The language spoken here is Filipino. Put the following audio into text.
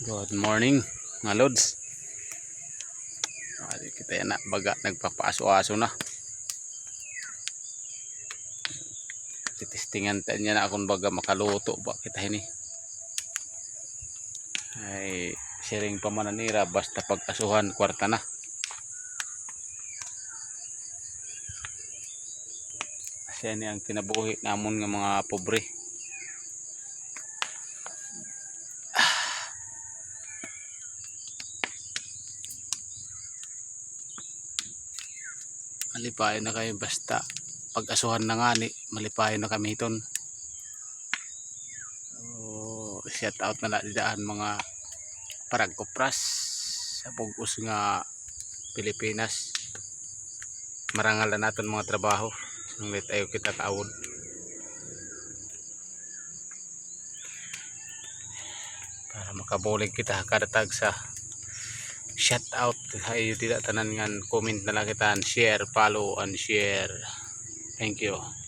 Good morning mga lods. Kita yan na baga nagpapaso-aso na. Titistingan tayo niya na akong baga makaluto ba kita ini. Ay siring pamananira basta pag-asuhan kwarta na. Kasi ini ang kinabuhi namon ng mga pobre. Malipayon na kayo basta pag-asuhan na nga ni malipayon na kami iton. So, shout out na daan mga paragkopras sa bugos nga Pilipinas. Marangal na natin mga trabaho nang tayo kita kaawod. Para makabulig kita kadatag sa shout out kayo tidak tanan ngan comment na lang kita, share, follow and share. Thank you.